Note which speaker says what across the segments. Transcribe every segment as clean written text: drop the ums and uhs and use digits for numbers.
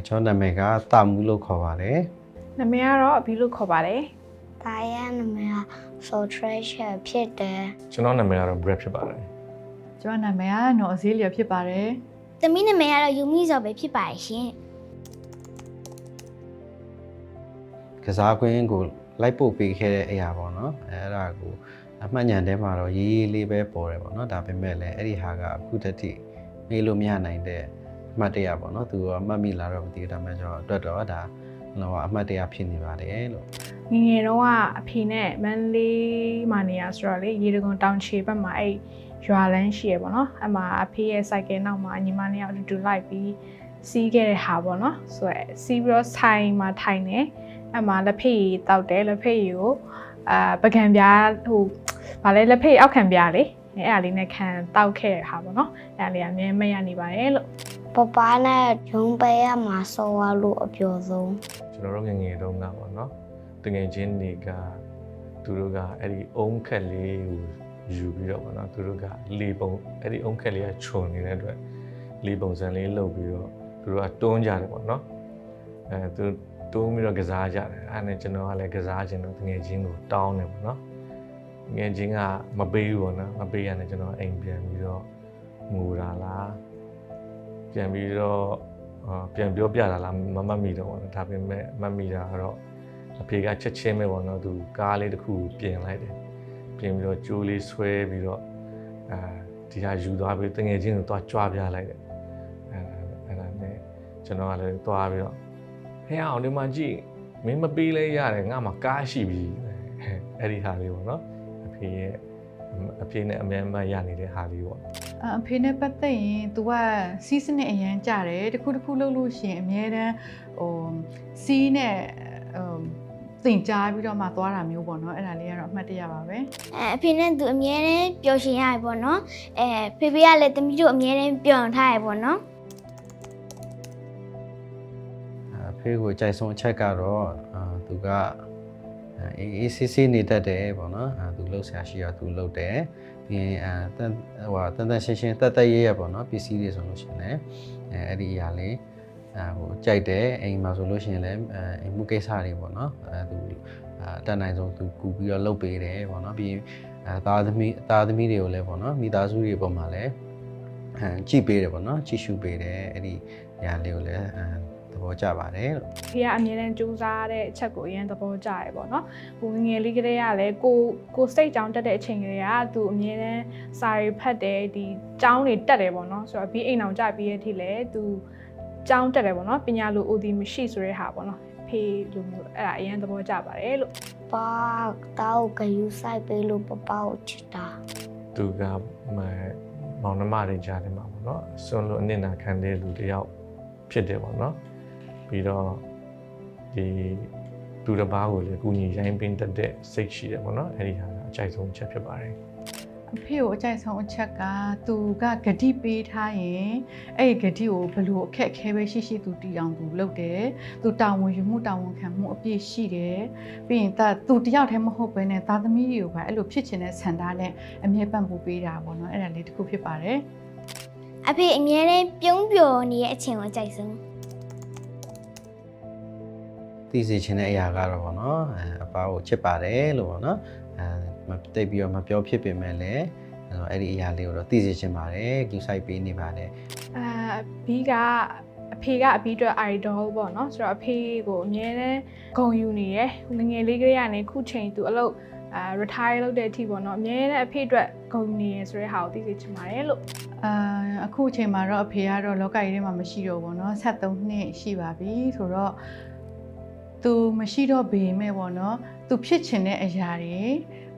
Speaker 1: ကျွန်တော်နာမည်ကတာမူလို့ခေါ်ပါတယ်
Speaker 2: နာမည်ကတော့အဘီလို့ခေါ်ပါတယ်
Speaker 3: ဒါရနာမည်က Soul Treasure ဖြစ်တယ်
Speaker 4: ကျွန်တော်နာမည်ကတော့ Brad ဖြစ်ပါတယ်
Speaker 5: ကျွန်တော်နာမည်ကနော်အစည်းလျော်ဖြစ်ပါတယ်
Speaker 3: သမီးနာမည်ကတော့ယူမီဇော်ပဲဖြစ်ပါတယ်ရှင်
Speaker 1: ကစားကွင်းကိုလိုက်ပို့ပေးခဲ့တဲ့အရာပေါ့နော်အဲ့ဒါကိုအမှတ်ဉာဏ်ထဲမှာတော့ရေးရေးလေးပဲပေါ်တယ်ပေါ့နော်ဒါပေမဲ့လည်းအဲ့ဒီဟာကအခုတည်းမေးလို့မရနိုင်တဲ့အမှတ်တရပေါ့နော်သူကအမှတ်မိလာတော့မသိဘူးဒါပေမဲ့ကျွန်တော်အတွက်တော့ဒါတော့အမှတ်တရဖြစ်နေပါတယ်လို့
Speaker 2: ငငယ်တော့ကအဖေနဲ့မန်လေးမာနေရဆိုတော့လေရေတံခွန်တောင်ချေဘက်မှာအဲ့ရွာလန်းရှိရပေါ့နော်အမှအဖေရဲ့စိုက်ကယ်နောက်မှာညီမလေးအောင်တူလိုက်ပြီးစီးခဲ့တဲ့ဟာပေါ့နော်ဆိုတော့စီးပြီးတော့ဆိုင်မှာထိုင်နေအမှလက်ဖေးရီတောက်တယ်လက်ဖေးရီကိုပကံပြားဟိုဗာလဲလက်ဖေးအောက်ခံပြားလေအဲ့အားလေးနဲ့ခံတောက်ခဲ့တဲ့ဟာပေါ့နော်အဲ့လေးအမြဲမရနေပါတယ်လို့
Speaker 3: ပပနဲ့ဂျုံပဲရမှာစောရလို့အပြောဆုံး
Speaker 4: ကျွန်တော်တို့ငငယ်တုန်းကပေါ့နော်တငယ်ချင်းတွေကသူတို့ကအဲ့ဒီအုံးခက်လေးကိုယူပြီးတော့ပေါ့နော်သူတို့ကလေပုံအဲ့ဒီအုံးခက်လေးကခြုံနေတဲ့အတွက်လေပုံစံလေးလုပ်ပြီးတော့သူတို့ကတွန်းကြတယ်ပေါ့နော်သူတွန်းပြီးတော့ကစားကြတယ်အဲ့နဲ့ကျွန်တော်ကလည်းကစားခြင်းတော့တငယ်ချင်းကိုတောင်းတယ်ပေါ့နော်ငယ်ချင်းကမပေးဘူးပေါ့နော်မပေးရနဲ့ကျွန်တော်အိမ်ပြန်ပြီးတော့ငိုတာလားပြန်ပြီးတော့ပြန်ပြောပြတာလားမမတ်မိတော့ပေါ့နော်ဒါပေမဲ့မတ်မိတာကတော့အဖေကချက်ချင်းပဲပေါ့နော်သူကားလေးတစ်ခုပြင်လိုက်တယ်ပြင်ပြီးတော့ကြိုးလေးဆွဲပြီးတော့ဒီဟာယူသွားပြီးတငယ်ချင်းကိုသွားကြွားပြလိုက်တယ်အဲ့ဒါနဲ့ကျွန်တော်ကလည်းသွားပြီးတော့ဟဲ့အောင်ဒီမှာကြည့်မင်းမပေးလဲရတယ်ငါမှကားရှိပြီအဲ့ဒီဟာလေးပေါ့နော်အဖေနဲ့အမြန်မှရနေတဲ့ဟာလေးပေါ့
Speaker 5: အဖေနဲ့ပတ်သက်ရင် तू ကစီးစနစ်အရန်ကြတယ်တခုလှုပ်လို့ရှိရင်အများတန်းဟိုစီးနဲ့တင်ကြားပြီးတော့မှသွားတာမျိုးပေါ့နော်အဲ့ဒါလေးကတော့အမှတ်တရပါပဲ
Speaker 3: အဖေနဲ့သူအမြဲတမ်းပျော်ရွှင်ရပေါ့နော်ဖေဖေကလည်းသမီးတို့အမြဲတမ်းပျော်ထားရပေါ့နော်
Speaker 1: အဖေကိုကြိုက်ဆုံးအချက်ကတော့သူကအေးဆေးဆေးနေတတ်တယ်ပေါ့နော်သူလှုပ်ရှားရှိရသူလှုပ်တယ်ပြီးရင်တန်ရှင်းတက်ရဲရပေါ့နော်ပစ္စည်းတွေဆိုလို့ရှိရင်လည်းအဲ့ဒီအရာလေးဟိုကြိုက်တယ်အိမ်မှာဆိုလို့ရှိရင်လည်းအိမ်မှုကိစ္စတွေပေါ့နော်သူတန်နိုင်ဆုံးသူကူပြီးတော့လှုပ်ပေးတယ်ပေါ့နော်ပြီးရင်သားသမီးတွေကိုလည်းပေါ့နော်မိသားစုတွေပေါ်မှာလည်းကြည့်ပေးတယ်ပေါ့နော်ကြည့်ရှုပေးတယ်အဲ့ဒီအရာလေးကိုလည်းသဘောကျပါတယ်လို့
Speaker 2: ဖေကအမြဲတမ်းကြိုးစားတဲ့အချက်ကိုအရင်သဘောကျရပေါ့နော်ဟိုငယ်လေးကလေးကလည်းကိုစိတ်ကြောင်းတက်တဲ့အချိန်ကလေးကသူအမြဲတမ်းစာရီဖတ်တယ်ဒီကြောင်းတွေတက်တယ်ပေါ့နော်ဆိုတော့ပြီးအိမ်အောင်ကြပြီးတဲ့အထိလည်းသူကြောင်းတက်တယ်ပေါ့နော်ပညာလို OD မရှိဆိုတဲ့ဟာပေါ့နော်ဖေလိုမျိုးအဲ့ဒါအရင်သဘောကျပါတယ်လို့
Speaker 3: ပါတောက်ကယူဆိုင်ပေးလို့ပပကိုချစ်တာ
Speaker 4: သူကမောင်နှမတွေကြားထဲမှာပေါ့နော်ဆွန်လို့အနစ်နာခံတဲ့လူတယောက်ဖြစ်တယ်ပေါ့နော်ပြီးတော့ဒီသူတစ်ပါးကိုလည်းကုညီရိုင်းပင်းတတ်တဲ့စိတ်ရှိတယ်ပေါ့နော်အဲ့ဒီဟာကအကြိုက်ဆုံးချက်ဖြစ်ပါတယ်
Speaker 5: အဖေကိုအကြိုက်ဆုံးအချက်ကသူကဂတိပေးထားရင်အဲ့ဒီဂတိကိုဘလို့အခက်အခဲပဲရှိသူတည်အောင်သူလုပ်တယ်သူတာဝန်ယူမှုတာဝန်ခံမှုအပြည့်ရှိတယ်ပြီးရင်သူတယောက်တည်းမဟုတ်ဘဲနဲ့သားသမီးတွေကိုပဲအဲ့လိုဖြစ်ချင်တဲ့ဆန္ဒနဲ့အမြဲပံ့ပိုးပေးတာပေါ့နော်အဲ့ဒါလေးတစ်ခုဖြစ်ပါတယ်
Speaker 3: အဖေအမြဲတမ်းပြုံးပျော်နေတဲ့အချိန်ကိုအကြိုက်ဆုံး
Speaker 1: သိစေချင်တဲ့အရာကတော့ပေါ့နော်အပားကိုချစ်ပါတယ်လို့ပေါ့နော်တိတ်ပြီးတော့မပြောဖြစ်ပေမဲ့လည်းအဲ့ဒီအရာလေးကိုတော့သိစေချင်ပါတယ်ကြည့်ဆိုင်ပေးနေပါတယ်
Speaker 2: ဘီကအဖေကအဘီအတွက် idol ပေါ့နော်ဆိုတော့အဖေကိုအမြဲတမ်းဂုဏ်ယူနေရယ်ငယ်လေးကလေးကနေခုချိန်သူအလုပ်retire လုပ်တဲ့အထိပေါ့နော်အမြဲတမ်းအဖေအတွက်ဂုဏ်နေရယ်ဆိုတဲ့ဟာကိုသိစေချင်ပါတယ်လို့
Speaker 5: အခုအချိန်မှာတော့အဖေကတော့လောကကြီးထဲမှာမရှိတော့ဘူးเนาะ73နှစ်ရှိပါပြီဆိုတော့သူမရှိတော့ပေမဲ့ပေါ့နော်သူဖြစ်ချင်တဲ့အရာတွေ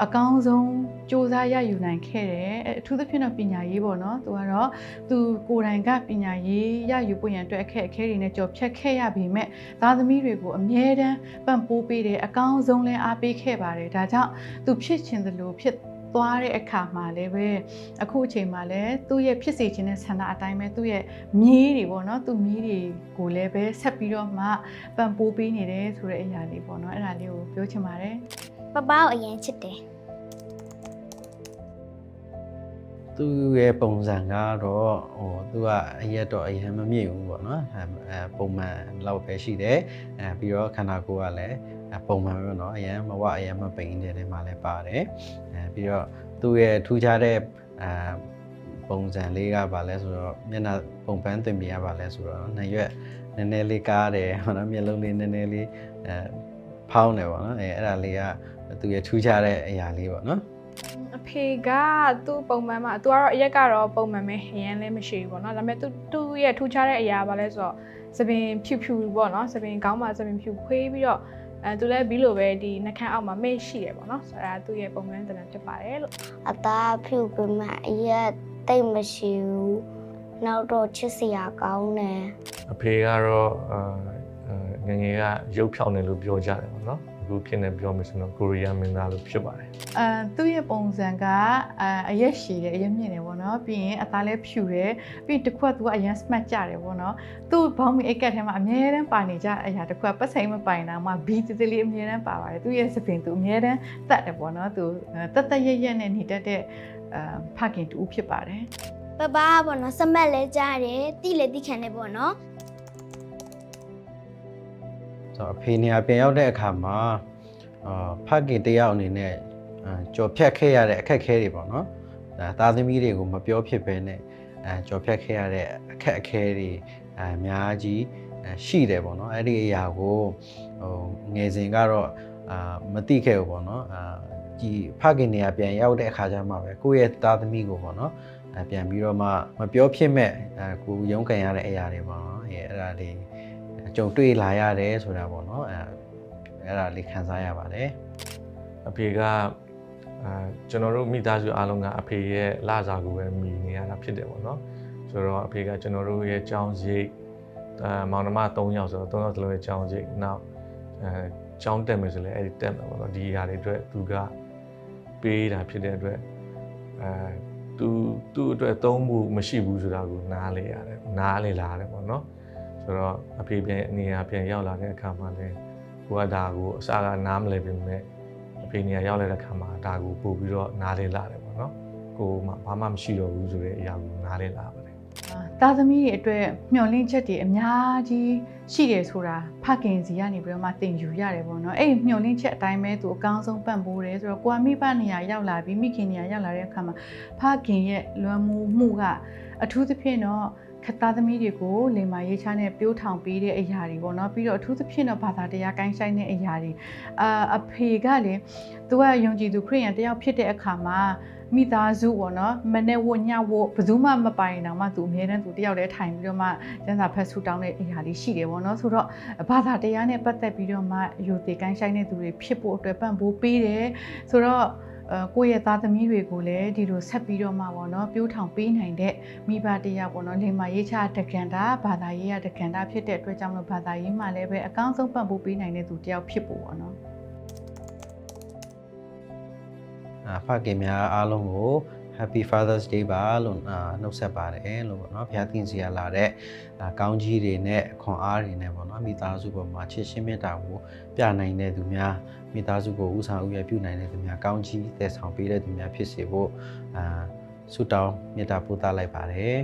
Speaker 5: အကောင်းဆုံးစူးစမ်းရယူနိုင်ခဲ့တယ်အထူးသဖြင့်တော့ပညာရေးပေါ့နော်သူကတော့သူကိုယ်တိုင်ကပညာရေးရယူဖို့ရန်အတွက်အခက်အခဲတွေနဲ့ကြော်ဖြတ်ခဲ့ရပေမဲ့သားသမီးတွေကိုအမြဲတမ်းပံ့ပိုးပေးတယ်အကောင်းဆုံးလဲအားပေးခဲ့ပါတယ်ဒါကြောင့်သူဖြစ်ချင်သလိုဖြစ်သွားတဲ့အခါမှာလည်းပဲအခုအချိန်မှာလည်းသူ့ရဲ့ဖြစ်စေခြင်းတဲ့ဆန္ဒအတိုင်းပဲသူ့ရဲ့မြေးတွေပေါ့နော်သူ့မြေးတွေကိုလည်းပဲဆက်ပြီးတော့မှပံ့ပိုးပေးနေတယ်ဆိုတဲ့အရာလေးပေါ့နော်အဲ့ဒါလေးကိုပြောချင်ပါတယ်
Speaker 3: ပပကိုအရင်ချစ်တယ်
Speaker 1: သူ့ရဲ့ပုံစံကတော့သူကအရက်တော့အရင်မမြင့်ဘူးပေါ့နော်ပုံမှန်လောက်ပဲရှိတယ်ပြီးတော့ခန္ဓာကိုယ်ကလည်းပုံမှန်ပဲเนาะအရင်မဝအရင်မပိန်တဲ့ထဲမှာလည်းပါတယ်ပြီးတော့သူ့ရဲ့ထူးခြားတဲ့ပုံစံလေးကပါလဲဆိုတော့မျက်နှာပုံပန်းသွင်ပြရပါလဲဆိုတော့နှစ်ရွက်နည်းနည်းလေးကားတယ်ဟောနော်မျက်လုံးလေးနည်းနည်းလေးဖောင်းတယ်ပေါ့နော်အဲ့ဒါလေးကသူရဲ့ထူးခြားတဲ့အရာလေးပေါ့နော်
Speaker 2: အဖေကသူ့ပုံမှန်မှာသူကတော့အရက်ကတော့ပုံမှန်ပဲအရင်လည်းမရှိဘူးပေါ့နော်ဒါပေမဲ့သူ့ရဲ့ထူးခြားတဲ့အရာပါလဲဆိုတော့သပင်ဖြူဖြူပေါ့နော်သပင်ကောင်းမှသပင်ဖြူခွေးပြီးတော့သူလည်းပြီးလို့ပဲဒီနှာခမ်းအောက်မှာမေ့ရှိတယ်ပေါ့နော်ဆိုတော့သူ့ရဲ့ပုံမှန်သဏ္ဍာန်ဖြစ်ပါတယ်လို့
Speaker 3: အသားဖြူပမအရက်တိတ်မရှိဘူးနောက်တော့ချစ်စရာကောင်းတယ်
Speaker 4: အဖေကတော့ငယ်ငယ်ကရုပ်ဖြောင်းတယ်လို့ပြောကြတယ်ပေါ့နော်အခုဖြစ်နေပြောမယ်ဆိုတော့ကိုရီးယားမင်းသားလို့ဖြစ်ပါတယ်
Speaker 5: သူ့ရဲ့ပုံစံကအရက်ရှည်တယ်အရက်မြင့်တယ်ပေါ့နော်ပြီးရင်အသားလည်းဖြူတယ်ပြီးတစ်ခွက်သူကအရင် smart ကြတယ်ပေါ့နော်သူ့ဘောင်းမီအိတ်ကတ်ထဲမှာအများတန်းပါနေကြအရာတစ်ခွက်ပတ်စိမ်မပိုင်တာမှဘီတလေးအများတန်းပါပါတယ်သူ့ရဲ့စပင်သူအများတန်းတတ်တယ်ပေါ့နော်သူတတ်ရက်နဲ့နေတတ်တဲ့ဖခင်တူဖြစ်ပါတယ်
Speaker 3: ပပပေါ့နော်စမက်လဲကြားတယ်တိလဲတိခံတယ်ပေါ့နော်
Speaker 1: ဆိုတော့အဖေနေရာပြန်ရောက်တဲ့အခါမှာဖခင်တယောက်အနေနဲ့ကြော်ဖြတ်ခဲ့ရတဲ့အခက်အခဲတွေပေါ့နော်ဒါသားသမီးတွေကိုမပြောဖြစ်ပဲနဲ့ကြော်ဖြတ်ခဲ့ရတဲ့အခက်အခဲတွေအများကြီးရှိတယ်ပေါ့နော်အဲ့ဒီအရာကိုငယ်စဉ်ကတော့မသိခဲ့ဘူးပေါ့နော်ဒီဖခင်နေရာပြန်ရောက်တဲ့အခါကျမှပဲကိုယ့်ရဲ့သားသမီးကိုပေါ့နော်ပြန်ပြီးတော့မှမပြောဖြစ်မဲ့ကိုရုန်းကန်ရတဲ့အရာတွေပေါ့နော်အဲ့ဒါတွေကြုံတွေ့လာရတယ်ဆိုတာပေါ့နော်အဲ့ဒါလေးခံစားရပါတယ်
Speaker 4: အဖေကကျွန်တော်တို့မိသားစုအားလုံးကအဖေရဲ့လစာကိုပဲမိနေရတာဖြစ်တယ်ပေါ့နော်ဆိုတော့အဖေကကျွန်တော်တို့ရဲ့ကြောင်းရိပ်မောင်နှမ3ယောက်ဆိုတော့3ယောက်စလုံးရဲ့ကြောင်းရိပ်နောက်ကြောင်းတက်မယ်ဆိုလဲအဲ့ဒီတက်မှာပေါ့နော်ဒီຢာတွေအတွက်သူကပေးတာဖြစ်တဲ့အတွက်သူ့အတွက်သုံးမှုမရှိဘူးဆိုတာကိုနားလေရတယ်နားလေလာရတယ်ပေါ့နော်ဆိုတော့အဖေပြန်နေရာပြန်ရောက်လာတဲ့အခါမှာလဲကိုကဒါကိုအစားကနားမလဲပြင်မဲ့အဖေနေရာရောက်လာတဲ့အခါမှာဒါကိုပို့ပြီးတော့နားလေလာတယ်ပေါ့နော်ကိုမှဘာမှမရှိတော့ဘူးဆိုတဲ့အရာကိုနားလေလာပါတယ်
Speaker 5: သားသမီးတွေအတွက်မျှော်လင့်ချက်တွေအများကြီးရှိတယ်ဆိုတာဖခင်စီကနေပြီးတော့မှသင်ယူရတယ်ပေါ့နော်အဲ့မျှော်လင့်ချက်အတိုင်းပဲသူအကောင်းဆုံးပံ့ပိုးတယ်ဆိုတော့ကိုကမိဘနေရာရောက်လာပြီးမိခင်နေရာရောက်လာတဲ့အခါမှာဖခင်ရဲ့လွမ်းမိုးမှုကအထူးသဖြင့်တော့ခက်သားသမီးတွေကိုလိမ္မာရေးချနဲ့ပြိုးထောင်ပေးတဲ့အရာတွေပေါ့နော်ပြီးတော့အထူးသဖြင့်တော့ဘာသာတရားကိုင်းဆိုင်တဲ့အရာတွေအဖေကလေသူကယုံကြည်သူခရစ်ယာန်တယောက်ဖြစ်တဲ့အခါမှာမိသားစုပေါ့နော်မနေ့ဝညဝဘယ်သူမှမပိုင်တော့မှသူအမြဲတမ်းသူတယောက်တည်းထိုင်ပြီးတော့မှကျန်းစာဖတ်ဆူတောင်းတဲ့အရာလေးရှိတယ်ပေါ့နော်ဆိုတော့ဘာသာတရားနဲ့ပတ်သက်ပြီးတော့မှယူတည်ကိုင်းဆိုင်တဲ့သူတွေဖြစ်ဖို့အတွက်ပံ့ပိုးပေးတယ်ဆိုတော့ကိုယ့်ရဲ့သားသမီးတွေကိုလည်းဒီလိုဆက်ပြီးတော့မှပေါ့နော်ပြိုးထောင်ပေးနိုင်တဲ့မိဘတရားပေါ့နော်လိမ္မာရေးချတက္ကန္တာဘာသာရေးရတက္ကန္တာဖြစ်တဲ့အတွက်ကြောင့်မလို့ဘာသာရေးမှာလည်းပဲအကောင်းဆုံးပံ့ပိုးပေးနိုင်တဲ့သူတယောက်ဖြစ်ဖို့ပေါ့နော်
Speaker 1: ဖခင်များအားလုံးကို Happy Father's Day ပါလို့နှုတ်ဆက်ပါတယ်လို့ပေါ့နော်ဘုရားသခင်စီကလာတဲ့ကောင်းကြီးတွေနဲ့ခွန်အားတွေနဲ့ပေါ့နော်မိသားစုပေါ်မှာချစ်ရှင်းမေတ္တာကိုပြနိုင်တဲ့သူများမိသားစုကိုဥဆောင်ဥရပြုနိုင်တဲ့သူများကောင်းကြီးသယ်ဆောင်ပေးတဲ့သူများဖြစ်စေဖို့ဆုတောင်းမေတ္တာပို့သလိုက်ပါတယ်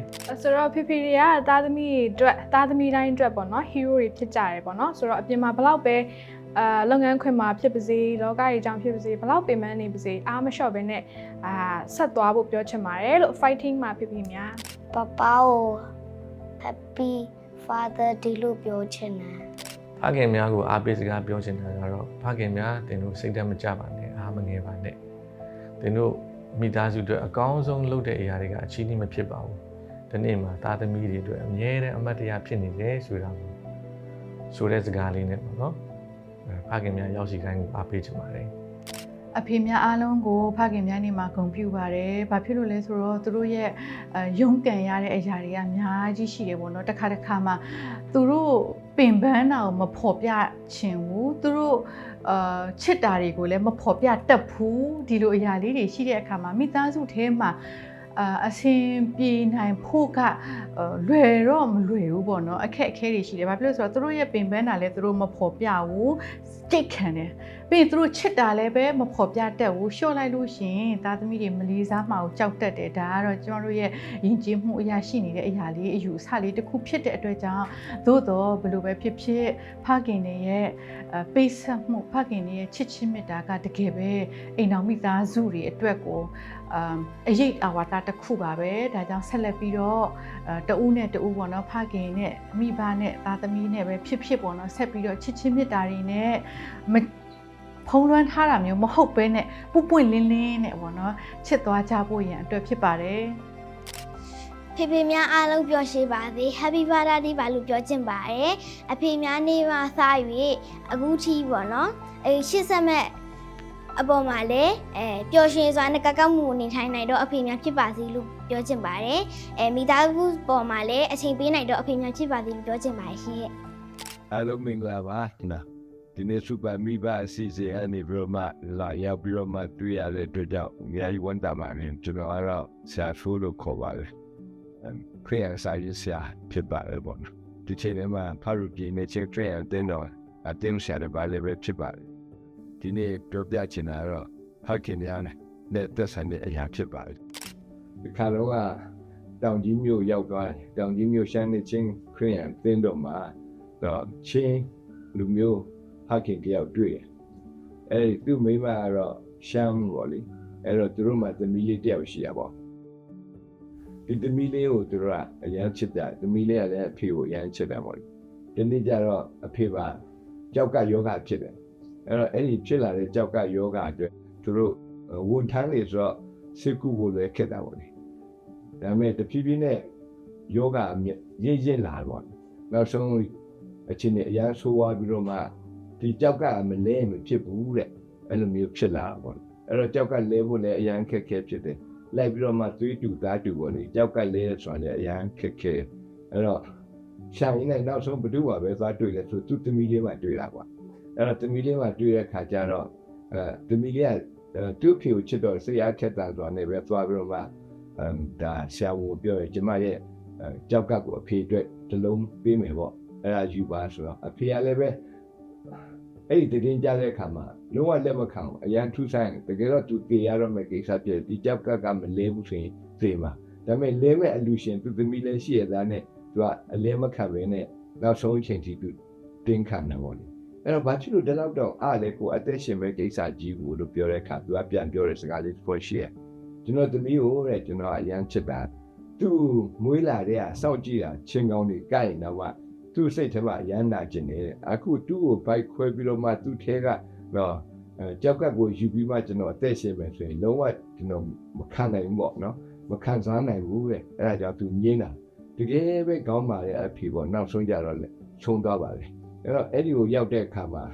Speaker 2: ဆိုတော့ဖေဖေတွေကသားသမီးတွေအတွက်သားသမီးတိုင်းအတွက်ပေါ့နော် hero တွေဖြစ်ကြတယ်ပေါ့နော်ဆိုတော့အပြင်မှာဘလောက်ပဲလုပ်ငန်းခွင်မှာဖြစ်ပါစေလောကကြီးအကြောင်းဖြစ်ပါစေဘလောက်ပင်ပန်းနေပါစေအားမလျှော့ဘဲနဲ့ဆက်သွားဖို့ပြောချင်ပါတယ်လို့ fighting မှာဖေဖေများ
Speaker 3: ပပကို Happy Father Day လို့ပြောချင်တယ်
Speaker 4: ဖခင်များကိုအားပေးစကားပြောချင်တာကတော့ဖခင်များတင်တို့စိတ်ဓာတ်မကြပါနဲ့အားမငယ်ပါနဲ့တင်တို့မိသားစုအတွက်အကောင်းဆုံးလုပ်တဲ့အရာတွေကအချီးနှီးမဖြစ်ပါဘူးဒီနေ့မှာသားသမီးတွေအတွက်အမြဲတမ်းအမတ်တရားဖြစ်နေတယ်ဆိုတာကိုဆိုတဲ့စကားလေးနဲ့ပေါ့နော်ဖခင်များရောက်ရှိခိုင်းကိုအားပေးချင်ပါတယ်
Speaker 5: အဖေများအားလုံးကိုဖခင်များနေမှာဂုဏ်ပြုပါတယ်။ဘာဖြစ်လို့လဲဆိုတော့သူတို့ရဲ့ရုန်းကန်ရတဲ့အရာတွေကအများကြီးရှိတယ်ပေါ့နော်။တစ်ခါမှသူတို့ပင်ပန်းတာကိုမဖော်ပြချင်ဘူး။သူတို့ချစ်တာတွေကိုလည်းမဖော်ပြတတ်ဘူး။ဒီလိုအရာလေးတွေရှိတဲ့အခါမှာမိသားစုထဲမှာ အဆင်ပြေနိုင်ဖို့ကလွယ်တော့မလွယ်ဘူးပေါ့နော်အခက်အခဲတွေရှိတယ်ဘာဖြစ်လို့ဆိုတော့သူတို့ရဲ့ပင်ပန်းတာလည်းသူတို့မဖော်ပြဘူးကြိတ်ခံတယ်ပြီးရင်သူတို့ချစ်တာလည်းပဲမဖော်ပြတတ်ဘူးရှော့လိုက်လို့ရှိရင်သားသမီးတွေမလေးစားမှကိုကြောက်တတ်တယ်ဒါကတော့ကျွန်တော်တို့ရဲ့ယဉ်ကျေးမှုအရာရှိနေတဲ့အရာလေးအယူအဆလေးတစ်ခုဖြစ်တဲ့အတွက်ကြောင့်သို့တော့ဘယ်လိုပဲဖြစ်ဖြစ်ဖခင်တွေရဲ့ပိတ်ဆက်မှုဖခင်တွေရဲ့ချစ်ချင်းမေတ္တာကတကယ်ပဲအိမ်တော်မိသားစုတွေအတွက်ကိုအရေးအဝါဒတစ်ခုပါပဲဒါကြောင့်ဆက်လက်ပြီးတော့တဦးနဲ့တဦးပေါ့နော်ဖခင်နဲ့မိဘနဲ့သားသမီးနဲ့ပဲဖြစ်ပေါ့နော်ဆက်ပြီးတော့ချစ်ချင်းမေတ္တာတွေနဲ့ဖုံးလွှမ်းထားတာမျိုးမဟုတ်ပဲနဲ့ပွင့်လင်းလင်းနဲ့ပေါ့နော်ချစ်သွားကြဖို့ရန်အတွက်ဖြစ်ပါတယ်
Speaker 3: ဖေဖေများအားလုံးပျော်ရွှင်ပါစေ Happy Birthday ပါလို့ပြောချင်ပါတယ်အဖေများနေမှာစား၍အခုထိပေါ့နော်ရှစ်ဆက်မဲ့အပေါ်မှာလည်းပျော်ရွှင်စွာနဲ့ကကောက်မှုနေထိုင်နိုင်တော့အဖေများဖြစ်ပါစေလို့ပြောချင်ပါတယ်မိသားစုပေါ်မှာလည်းအချိန်ပေးနိုင်တော့အဖေများဖြစ်ပါစေလို့ပြောချင်ပါတယ်ရှင်
Speaker 6: အားလုံးမင်္ဂလာပါနော်ဒီနေ့စူပါမိဘအစီအစဉ်အနေပြီးတော့မှလာရောက်ပြီးတော့မှတွေ့ရတဲ့အတွက်ကြောင့်အများကြီးဝမ်းသာပါတယ်ကျွန်တော်ကတော့ဆရာဆိုးလို့ခေါ်ပါတယ်ခရီးအစာရေးဆရာဖြစ်ပါတယ်ပေါ့နော်ဒီချိန်ထဲမှာဖာရုပြည်နဲ့ချက်ထရန်တင်တော့အတင်းဆရာတွေပါလည်းပဲဖြစ်ပါတယ်ဒီနေ့ပြောပြချင်တာတော့ဟခင်များနဲ့သက်ဆိုင်တဲ့အရာဖြစ်ပါတယ်ဒီခါတော့ကတောင်ကြီးမြို့ရောက်သွားတယ်တောင်ကြီးမြို့ရှမ်းနေချင်းခရီးအတင်းတော့မှာတော့ချင်းလူမျိုးဟခင်ကြောက်တွေ့တယ်အဲဒီသူ့မိမကတော့ရှမ်းပေါ့လေအဲ့တော့သူတို့မှသမီးလေးတယောက်ရှိရပါဒီသမီးလေးကိုသူတို့ကအရန်ချစ်တယ်သမီးလေးကလည်းအဖေကိုအရန်ချစ်တယ်ပေါ့လေဒီနေ့ကျတော့အဖေကကြောက်ကယောဂဖြစ်တယ်အဲ့တော့အဲ့ဒီဖြစ်လာတဲ့ကြောက်ကယောဂအတွက်သူတို့ဝန်ထမ်းတွေဆိုတော့စိတ်ကူးဖို့လည်းခက်တာပေါ့လေဒါပေမဲ့တဖြည်းဖြည်းနဲ့ယောဂရင့်ရင့်လာပေါ့နောက်ဆုံးအချင်းနဲ့အရန်ဆိုးသွားပြီးတော့မှဒီကြောက်ကမလဲမဖြစ်ဘူးတဲ့အဲ့လိုမျိုးဖြစ်လာပေါ့အဲ့တော့ကြောက်ကလဲဖို့လည်းအရန်ခက်ခဲဖြစ်တယ်လိုက်ပြီးတော့မှသွေးတူသားတူပေါ့လေကြောက်ကလဲဆိုတာလည်းအရန်ခက်ခဲအဲ့တော့ရှာရင်းနဲ့နောက်ဆုံးဘ누구ပါပဲသွားတွေ့လဲဆိုသူသမီးလေးမှတွေ့တာပေါ့အဲ့တော့သမီးလေးမှတွေ့တဲ့ခါကျတော့သမီးလေးကသူ့ဖေကိုချစ်တော့စိတ်အားထက်သန်ဆိုတာနဲ့ပဲသွားပြီးတော့မှဒါရှာဖို့ပြောရကျမရဲ့ကြောက်ကကိုအဖေအတွက်တစ်လုံးပေးမယ်ပေါ့အဲ့ဒါယူပါဆိုတော့အဖေကလည်းပဲအဲ့ဒီတင်ကြတဲ့အခါမှာလုံးဝလက်မခံဘူးအရန်ထူးဆိုင်တကယ်တော့သူတေရတော့မယ့်ကိစ္စပြည့်ဒီကြောက်ကမလဲဘူးဆိုရင်သေမှာဒါပေမဲ့လဲမဲ့အလူရှင်သူသမီးလည်းရှိရသားနဲ့သူကအလဲမခံပဲနဲ့နောက်ဆုံးအချိန်ထိသူတင်းခံနေပေါ့လေအဲ့တော့ဘာဖြစ်လို့ဒီလောက်တော့အားလေကိုအသက်ရှင်မဲ့ကိစ္စကြီးကိုလို့ပြောတဲ့အခါသူကပြန်ပြောတဲ့စကားလေးပေါ်ရှိရကျွန်တော်သမီးကိုတဲ့ကျွန်တော်အရန်ချစ်တာသူမွေးလာတဲ့ကစောင့်ကြည့်တာချင်းကောင်းတွေကြိုက်တော့မှသူ့စိတ်ထဲမှာရမ်းနာကျင်နေတယ်အခုသူ့ကိုဘိုက်ခွဲပြီးတော့မှသူ့ထဲကနော်ကြောက်ကပ်ကိုယူပြီးမှကျွန်တော်အသက်ရှင်မယ်ဆိုရင်လုံးဝကျွန်တော်မခံနိုင်ဘူးပေါ့နော်မခံစားနိုင်ဘူးတဲ့အဲ့ဒါကြောင့်သူငြင်းတာတကယ်ပဲကောင်းပါလေအဖေပေါ့နောက်ဆုံးကြတော့လေချုံသွားပါလေအဲ့တော့အဲ့ဒီကိုရောက်တဲ့အခါမှာ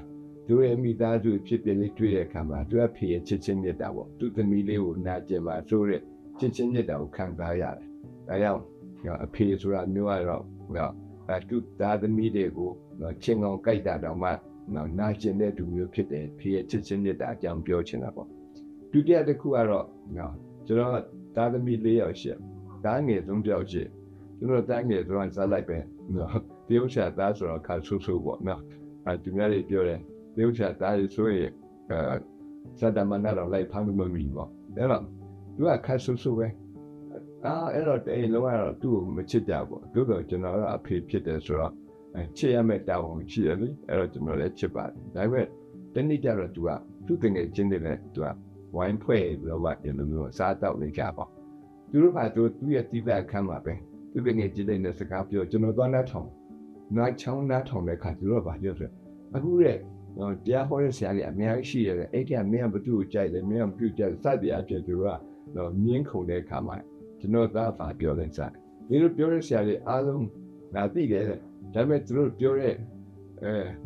Speaker 6: သူရဲ့မိသားစုဖြစ်ပြလေးတွေ့တဲ့အခါမှာသူအဖေရဲ့ချစ်ချင်းမြတ်တာပေါ့သူသမီးလေးကိုနာကျင်ပါဆိုတဲ့ချစ်ချင်းမြတ်တာကိုခံစားရတယ်ဒါကြောင့်အဖေဆိုတာမျိုးကတော့သူသားသမီးတွေကိုချင်းအောင်ကြိုက်တာတော့မှနာကျင်တဲ့သူမျိုးဖြစ်တယ်ဖေရဲ့ချစ်ချင်းမြတ်တာအကြောင်းပြောချင်တာပေါ့ဒုတိယတစ်ခုကတော့ကျွန်တော်သားသမီး၄ယောက်ရှိတားငယ်၃ယောက်ရှိကျွန်တော်တားငယ်တော့စားလိုက်ပဲတရုတ်ရှာသားဆိုတော့ခါဆူဆူပေါ့နော်သူများတွေပြောတယ်တရုတ်ရှာသားဆိုရင်စတမနာတော့လိုက်ဖမ်းမမီပေါ့အဲ့တော့သူကခါဆူဆူပဲအဲ့တော့အဲ့လုံးကတော့သူ့ကိုမချစ်ကြဘူးသို့တော့ကျွန်တော်ကအဖေဖြစ်တယ်ဆိုတော့ချစ်ရမယ့်တာဝန်ရှိတယ်လေအဲ့တော့ကျွန်တော်လည်းချစ်ပါတယ်ဒါပေမဲ့တနေ့ကျတော့သူ့တင်ငယ်ချင်းတွေလည်းသူကဝိုင်းဖွဲ့ပြီးတော့ဒီလိုမျိုးစားတော့နေကြပါသူတို့ကသူ့ရဲ့တိကျအခမ်းမှာပဲသူတင်ငယ်ချင်းတွေနဲ့စကားပြောကျွန်တော်သွားနှထောင်နားချောင်းနားထောင်တဲ့ခါသူတို့ကဘာပြောဆိုအခုတဲ့တရားဟောတဲ့ဆရာကြီးအများကြီးရှိရတယ်အဲ့ဒီကမင်းကဘသူ့ကိုကြိုက်တယ်မင်းကဘသူ့ကြိုက်စသည်အဖြစ်သူကတော့မြင်းခုန်တဲ့ခါမှာကျွန်တော်သားပါပြောတဲ့စားဒီလိုပြောတဲ့ဆရာကြီးအားလုံးငါသိတယ်ဒါပေမဲ့သူတို့ပြောတဲ့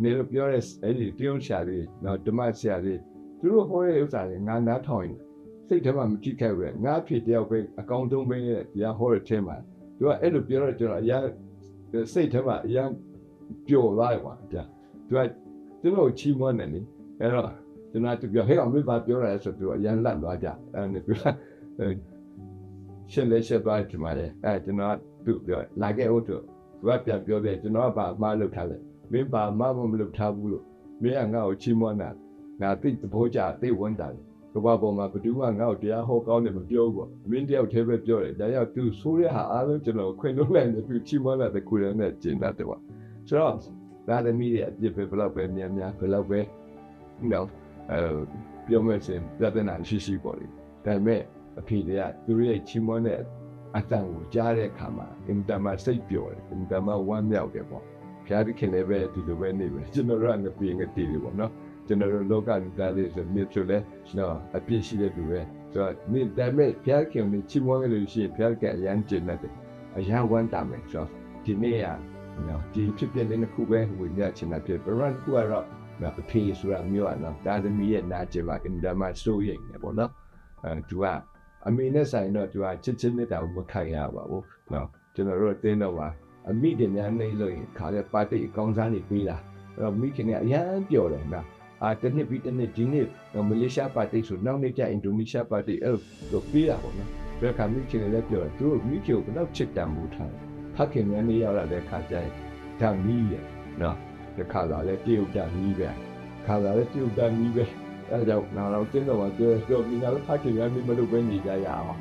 Speaker 6: နေလို့ပြောတဲ့အဲ့ဒီပြုံးဆရာကြီးဓမ္မဆရာကြီးသူတို့ဟောတဲ့ဥစ္စာတွေငါနားထောင်ရင်စိတ်ထဲမှာမကြည့်ခဲ့ဘူးငါဖြစ်တယောက်ပဲအကောင်တုံးပဲတရားဟောတဲ့ထဲမှာသူကအဲ့လိုပြောတော့ကျွန်တော်အရာစိတ်ထဲမှာအရာပျော်သွားတယ်ကွာသူကသူတို့ချီးမွမ်းတယ်လေအဲ့တော့ကျွန်တော်သူပြောဟဲ့အောင်မင်းပါပြောရတယ်ဆိုသူအရန်လန့်သွားကြအဲ့ဒါနဲ့သူက ရှင်းလဲရှင်းသွားတယ်မှာလေကျွန်တော်သူ့ပြောလာခဲ့ဟုတ်တော့သူကပြန်ပြောတယ်ကျွန်တော်ကဘာမှလုပ်ထားလဲမင်းဘာမှမလုပ်ထားဘူးလို့မင်းကငါ့ကိုချီးမွမ်းတာငါသိသဘောကျသိဝန်တာတယ်ဘာပေါ်မှာဘယ်သူမှငါ့ကိုတရားဟောကောင်းတယ်မပြောဘူးပေါ့မင်းတယောက်တည်းပဲပြောတယ်ဒါကြောင့်သူဆိုးရဟာအားလုံးကျွန်တော်ခွင့်လို့လိုက်တယ်သူချီးမွမ်းတာတကူရနဲ့ကျင်တတ်တယ်ပေါ့ဆိုတော့ဒါသမီးရဲ့အပြစ်ပဲဘယ်လောက်ပဲများများဘယ်လောက်ပဲနော်ပြောမယ်စင်ပြဿနာရှိပေါ့လေဒါပေမဲ့အဖေတွေကသူရဲ့ချီးမွမ်းတဲ့အတန်ကိုကြားတဲ့အခါမှာအင်တာမစိတ်ပျော်တယ်အင်တာမဝမ်းမြောက်တယ်ပေါ့ဖျားခင်လည်းပဲဒီလိုပဲနေပဲကျွန်တော်တို့ကငပြင်းငတီးတယ်ပေါ့နော်ကျွန်တော်တို့လောကလူသားတွေဆိုမြစ်ဆိုလဲနော်အပြစ်ရှိတဲ့လူပဲဆိုတော့မိဒါပေမဲ့ဖျားခင်ကိုချီးမွမ်းလို့ရှိရင်ဖျားကအရန်ကျင်တယ်အရန်ဝမ်းတာမယ်ဆိုတော့ဒီနေ့ကနော်ဒီဖြစ်ပြတဲ့ခုပဲဝင်ရချင်တာဖြစ်ဘရန်ကူကတော့အဖေဆိုတာမျိုးอ่ะနော်ဒါသမီးရဲ့နာကျင်ပါအင်တာမဆိုးရိမ်နေပေါ့နော်သူကအမေနဲ့ဆိုင်တော့သူကချစ်ချင်းနဲ့တောင်မခိုင်ရပါဘူးနော်ကျွန်တော်တို့တင်းတော့ပါအမိတင်များနေလို့ခါတဲ့ပါတိအကောင်းစားနေပြီးတာအဲ့တော့မိခင်ကအရန်ပျော်တယ်နော်တနှစ်ပြီးတနှစ်ဒီနေ့မလေးရှားပါတိဆိုနောက်နေ့ကျအင်ဒိုနီးရှားပါတိအဲ့လိုပြီးတာပေါ့နော်ဘယ်ကမိခင်လည်းပျော်တယ်သူတို့မိခင်ကိုဘယ်တော့ချစ်တမ်းမှုထားဖခင်များနေရောက်လာတဲ့ခါကျရင်ဒါမီးရနော်ဒီခါလာလဲတရုတ်တမီးပဲခါလာလဲတရုတ်တမီးပဲအဲကြောင့်နောက်တော့တင်းတော့မှာပြောပြီးတော့ဖခင်များမလို့ပဲနေကြရအောင်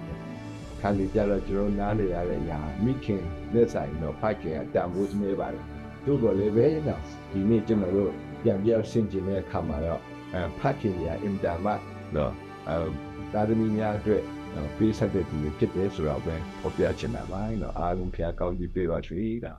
Speaker 6: ခါလေးကြတော့ကျွန်တော်နားနေရတဲ့ညာမိခင်လက်ဆိုင်တော့ဖခင်အတန်ဖို့နေပါတယ်တို့တော့လည်းပဲနော်ဒီနေ့ကျွန်တော်တို့ပြန်ပြောင်းဆင်ကျင်တဲ့အခါမှာတော့ဖခင်ကြီးအင်တာမနော်ဒါသမီးများအတွက်ပေးဆက်တဲ့သူတွေဖြစ်တယ်ဆိုတော့ပဲဖော်ပြချင်တာပါနော်အားလုံးဖျားကောင်းကြီးပေးပါချွေးတာ